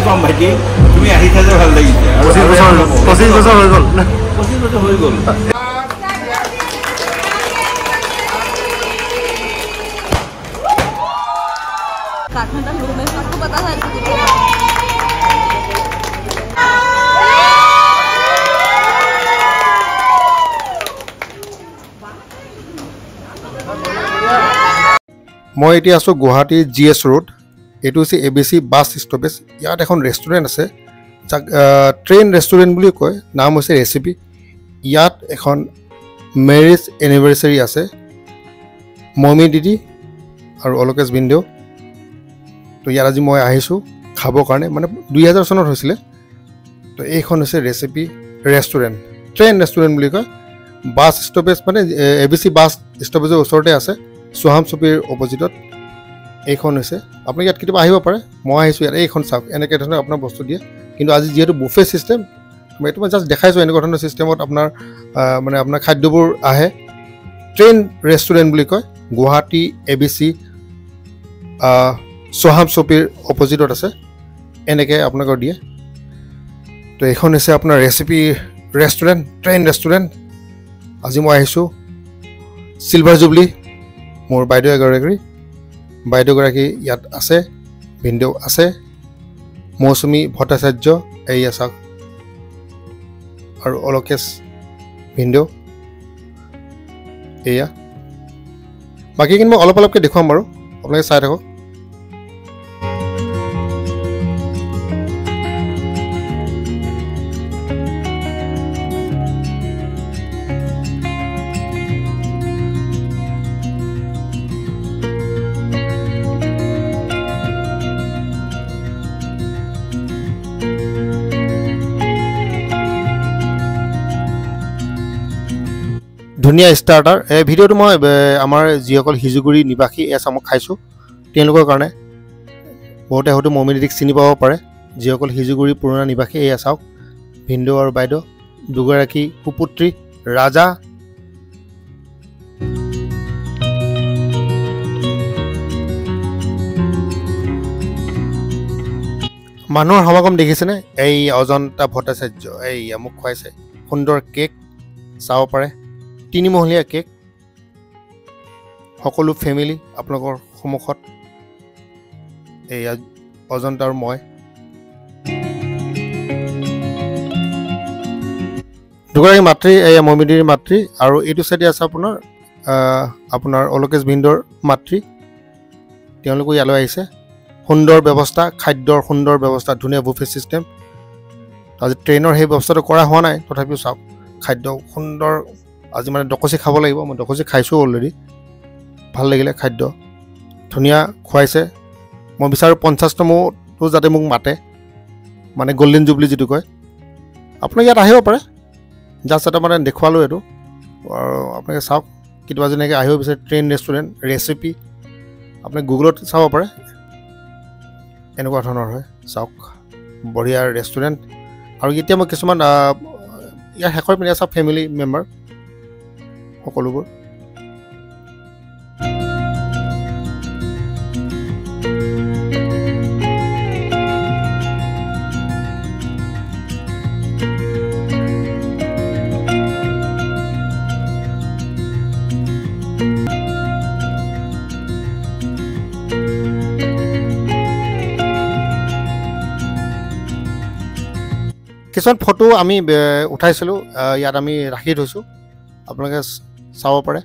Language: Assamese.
পাম ভাইটি তুমি আহিছা যে ভাল লাগিছে 25 বছৰ হৈ গ'ল 25 বছৰ হৈ গ'ল काठमांडू रूम में आपको पता है মই এতিয়া আছো গুৱাহাটী জিএছ ৰোড এটো হৈছে এবিসি বাস স্টপেজ ইয়াত এখন ৰেষ্টুৰেণ্ট আছে যাক ট্ৰেইন ৰেষ্টুৰেণ্ট বুলি কয় নাম হৈছে ৰেচিপি ইয়াত এখন মেৰেজ এনিভাৰ্সাৰী আছে মমি দিদি আৰু অলকেশ বিন্দু তো ইয়াত আজি মই আহিছো খাবৰ কাৰণে মানে 2000 চনত হৈছিলে তো এইখন হৈছে ৰেচিপি ৰেষ্টুৰেণ্ট ট্ৰেইন ৰেষ্টুৰেণ্ট বুলি কয় বাস স্টপেজ মানে এবিসি বাস স্টপেজৰ ওচৰতে আছে সোহাম চুপিৰ অপজিটত এইখন হৈছে আপুনি ইয়াত কেতিয়াবা আহিব পাৰে মই আহিছো ইয়াত এইখন চাওক এনেকৈ ধৰণৰ আপোনাৰ বস্তু দিয়ে কিন্তু আজি যেহেতু বুফে সিস্টেম মই এইটো জাস্ট দেখাইছো এনেকুৱা ধৰণৰ সিস্টেমত আপোনাৰ মানে আপোনাৰ খাদ্যবোৰ আহে ট্ৰেইন ৰেষ্টুৰেণ্ট বুলি কয় গুৱাহাটী এবিসি সোহাম চুপিৰ অপজিটত আছে এনেকৈ আপোনাক দিয়ে তো এইখন হৈছে আপোনাৰ ৰেচিপি ৰেষ্টুৰেণ্ট ট্ৰেইন ৰেষ্টুৰেণ্ট আজি মই আহিছো সিলভাৰ জুবলি মোৰ বাইদেউগৰাকী ইয়াত আছে ভিন্দেও আছে মৌচুমী ভট্টাচাৰ্য এইয়া চাওক আৰু অলকেশ ভিন্দেও এয়া বাকী কিন্তু মই অলপকৈ দেখুৱাম বাৰু আপোনালোকে চাই থাকক ধুনীয়া ষ্টাৰ্টাৰ এই ভিডিঅ'টো মই আমাৰ যিসকল হিজুগুৰি নিবাসী এই চামক খাইছোঁ তেওঁলোকৰ কাৰণে বহুতে হয়তো মমিদিক চিনি পাব পাৰে যিসকল হিজুগুৰি পুৰণা নিবাসী এই চাওক ভিন্দু আৰু বাইদেউ দুগৰাকী সুপুত্ৰী ৰাজা মানুহৰ সমাগম দেখিছেনে এই অজন্তা ভট্টাচাৰ্য এই মোক খুৱাইছে সুন্দৰ কেক চাব পাৰে 3 মহলীয়া কেক সকলো ফ্যামিলি আপোনালোকৰ সন্মুখত এই অজন্তাৰ মই দুগৰাকী মাতৃ এই মমিদিৰ মাতৃ আৰু এইটো সাইডে আছে আপোনাৰ অলকেশ ভিন্দৰ মাতৃ তেওঁলোক ইয়ালৈ আহিছে সুন্দৰ ব্যৱস্থা খাদ্যৰ সুন্দৰ ব্যৱস্থা ধুনীয়া বুফে সিস্টেম আজি ট্ৰেইনৰ সেই ব্যৱস্থাটো কৰা হোৱা নাই তথাপিও চাওক খাদ্য সুন্দৰ আজি মানে ডকচি খাব লাগিব মই ডকচি খাইছো অলৰেডি ভাল লাগিলে খাদ্য ধুনীয়া খুৱাইছে মই বিচাৰো 50তমটো যাতে মোক মাতে মানে গোল্ডেন জুবলি যেটো কয় আপুনি ইয়াত আহিব পাৰে জাস্ট এটা মানে দেখুৱালো এটো আৰু আপোনাক চাওক কিবা যেনেকৈ আহিব বিচাৰে ট্ৰেইন ৰেষ্টুৰেণ্ট ৰেচিপি আপুনি গুগলত চাব পাৰে এনেকুৱা ধৰণৰ হয় চাওক বঢ়িয়া ৰেষ্টুৰেণ্ট আৰু এতিয়া মই কিছুমান ইয়াৰ শেষৰ পিনে সব ফ্যামিলি মেম্বাৰ সকলোবোৰ কিছুমান ফটো আমি উঠাইছিলো ইয়াত আমি ৰাখি থৈছো আপোনালোকে চাব পাৰে